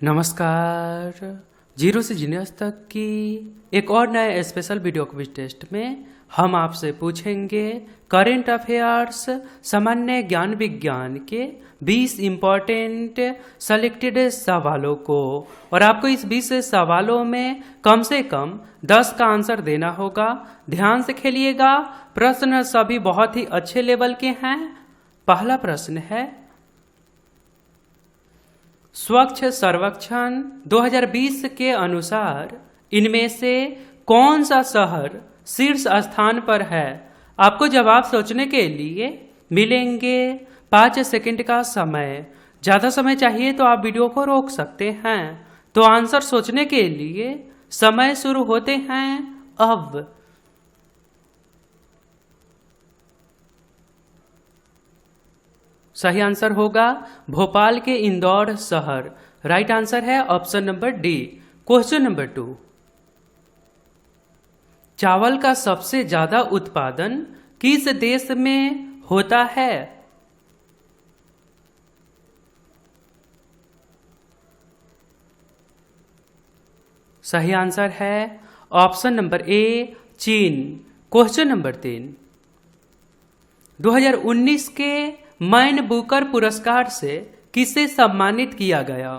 नमस्कार। जीरो से जीनियस तक की एक और नए स्पेशल वीडियो क्विज टेस्ट में हम आपसे पूछेंगे करेंट अफेयर्स सामान्य ज्ञान विज्ञान के 20 इम्पॉर्टेंट सेलेक्टेड सवालों को, और आपको इस 20 सवालों में कम से कम 10 का आंसर देना होगा। ध्यान से खेलिएगा, प्रश्न सभी बहुत ही अच्छे लेवल के हैं। पहला प्रश्न है, स्वच्छ सर्वेक्षण 2020 के अनुसार इनमें से कौन सा शहर शीर्ष स्थान पर है? आपको जवाब सोचने के लिए मिलेंगे 5 सेकंड का समय। ज़्यादा समय चाहिए तो आप वीडियो को रोक सकते हैं। तो आंसर सोचने के लिए समय शुरू होते हैं अब। सही आंसर होगा भोपाल के इंदौर शहर। राइट आंसर है option number D. Question number 2, चावल का सबसे ज्यादा उत्पादन किस देश में होता है? सही आंसर है ऑप्शन नंबर ए, चीन। क्वेश्चन नंबर 3, 2019 के मैन बुकर पुरस्कार से किसे सम्मानित किया गया?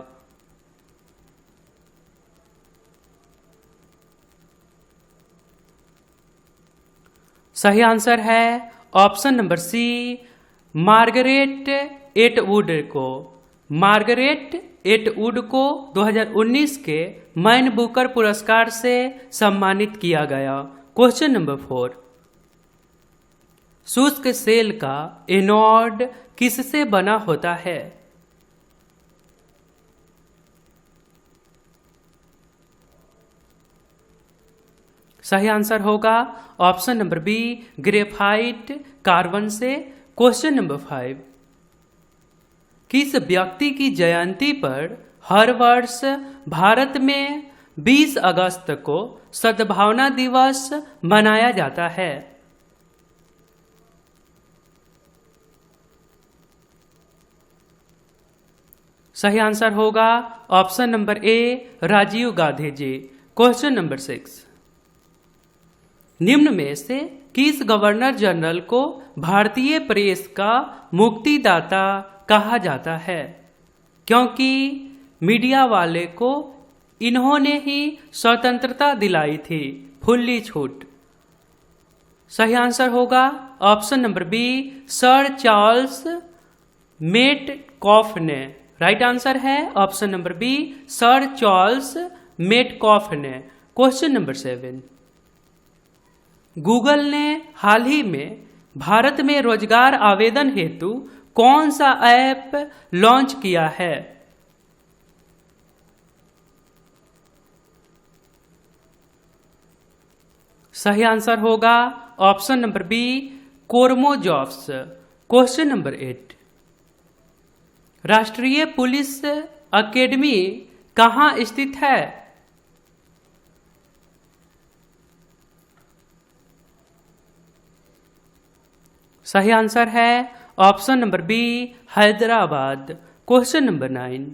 सही आंसर है option number C, Margaret Atwood को। मार्गरेट एटवुड को 2019 के मैन बुकर पुरस्कार से सम्मानित किया गया। क्वेश्चन नंबर 4, शुष्क सेल का एनोड किससे बना होता है? सही आंसर होगा option number B, graphite carbon से। क्वेश्चन नंबर 5, किस व्यक्ति की जयंती पर हर वर्ष भारत में 20 अगस्त को सद्भावना दिवस मनाया जाता है? सही आंसर होगा option number A, Rajiv Gandhi ji. Question number 6, निम्न में से किस गवर्नर जनरल को भारतीय प्रेस का मुक्तिदाता कहा जाता है? क्योंकि मीडिया वाले को इन्होंने ही स्वतंत्रता दिलाई थी, फुल्ली छूट। सही आंसर होगा option number B, sir Charles Metcalfe ने। राइट आंसर है option number B, sir Charles Metcalfe ने। क्वेश्चन नंबर 7, गूगल ने हाल ही में भारत में रोजगार आवेदन हेतु कौन सा ऐप लॉन्च किया है? सही आंसर होगा ऑप्शन नंबर बी, कोरमो जॉब्स। क्वेश्चन नंबर 8, राष्ट्रीय पुलिस अकेडमी कहाँ स्थित है? सही आंसर है option number B, Hyderabad. Question number 9,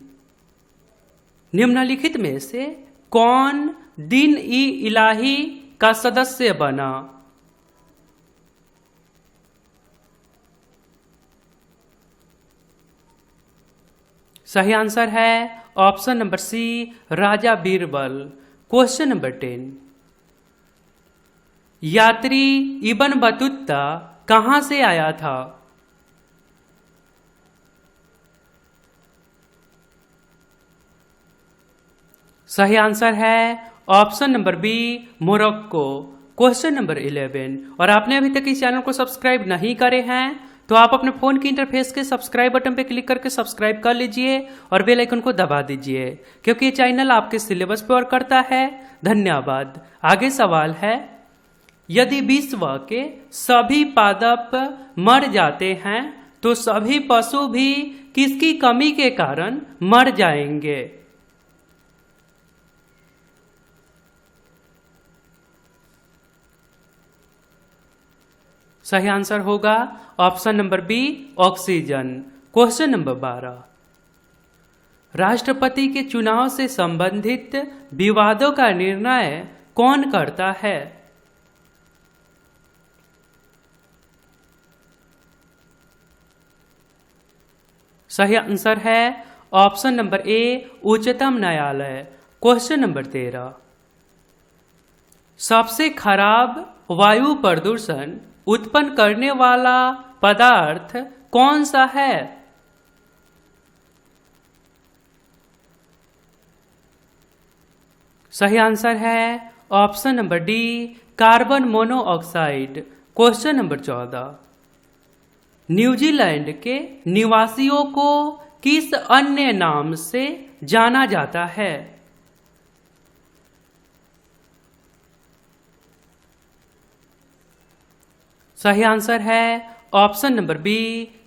निम्नलिखित में से कौन दिन ई इलाही का सदस्य बना? सही आंसर है ऑप्शन नंबर सी, राजा बीरबल। क्वेश्चन नंबर 10, यात्री इब्न बतूता कहां से आया था? सही आंसर है option number B, Morocco. Question number 11, और आपने अभी तक इस चैनल को सब्सक्राइब नहीं करे हैं तो आप अपने फोन की इंटरफेस के सब्सक्राइब बटन पर क्लिक करके सब्सक्राइब कर लीजिए और बेल आइकन को दबा दीजिए, क्योंकि ये चैनल आपके सिलेबस पर वर्क करता है। धन्यवाद। आगे सवाल है, यदि विश्व के सभी पादप मर जाते हैं तो सभी पशु भी किसकी कमी के कारण मर जाएंगे? सही आंसर होगा option number B, oxygen. Question number 12, राष्ट्रपति के चुनाव से संबंधित विवादों का निर्णय कौन करता है? सही आंसर है ऑप्शन नंबर ए, उच्चतम न्यायालय। क्वेश्चन नंबर 13, सबसे खराब वायु प्रदूषण उत्पन्न करने वाला पदार्थ कौन सा है? सही आंसर है option number D, carbon monoxide. Question number 14, New Zealand के निवासियों को किस अन्य नाम से जाना जाता है? सही आंसर है option number B,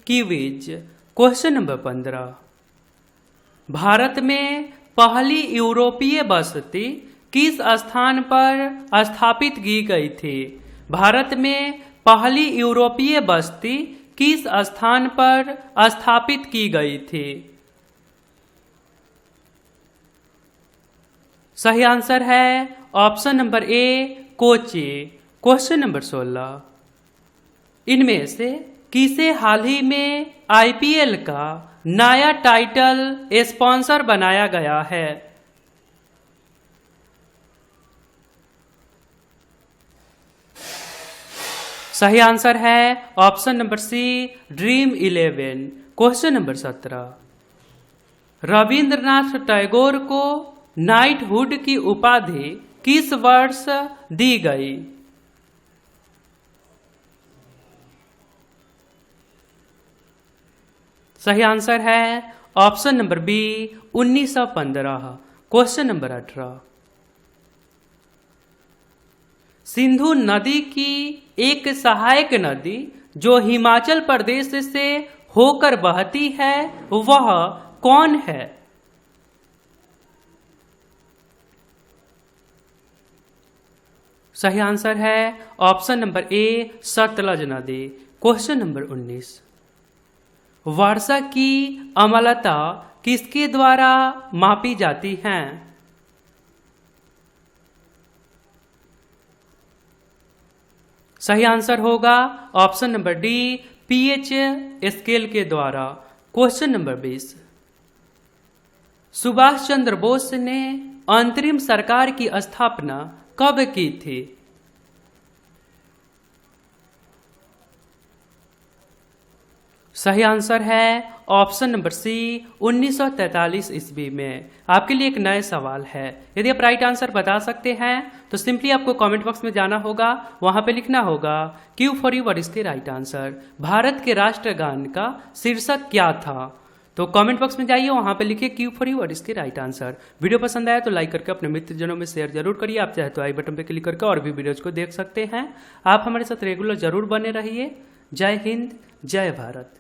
Kiwis. Question number 15, भारत में पहली यूरोपीय बस्ती किस स्थान पर स्थापित की गई थी? भारत में पहली यूरोपीय बस्ती किस स्थान पर स्थापित की गई थी? सही आंसर है ऑप्शन नंबर ए, कोची। क्वेश्चन नंबर 16, इनमें से किसे हाल ही में आईपीएल का नया टाइटल स्पॉन्सर बनाया गया है? सही आंसर है option number C, Dream 11। Question number 17, Rabindranath Tagore को नाइटहुड की उपाधि किस वर्ष दी गई? सही आंसर है option number B, 1915। Question number 18, Sindhu नदी की एक सहायक नदी जो हिमाचल प्रदेश से होकर बहती है वह कौन है? सही आंसर है ऑप्शन नंबर ए, सतलज नदी। क्वेश्चन नंबर 19, वर्षा की अम्लता किसके द्वारा मापी जाती है? सही आंसर होगा option number D, pH scale के द्वारा। क्वेश्चन नंबर 20, सुभाष चंद्र बोस ने अंतरिम सरकार की स्थापना कब की थी? सही आंसर है ऑप्शन नंबर सी, 1943 ईस्वी में। आपके लिए एक नया सवाल है, यदि आप राइट आंसर बता सकते हैं तो सिंपली आपको कमेंट बॉक्स में जाना होगा, वहां पे लिखना होगा Q for you what is the right answer. Bharat के राष्ट्रगान का शीर्षक क्या था? तो कमेंट बॉक्स में जाइए, वहां पे लिखिए Q for you what is the right answer. Video पसंद आया तो लाइक करके अपने मित्रजनों में शेयर जरूर करिए। आप चाहे तो आई बटन पे क्लिक करके और भी वीडियोज को देख सकते हैं। आप हमारे साथ रेगुलर जरूर बने रहिए। जय हिंद, जय भारत।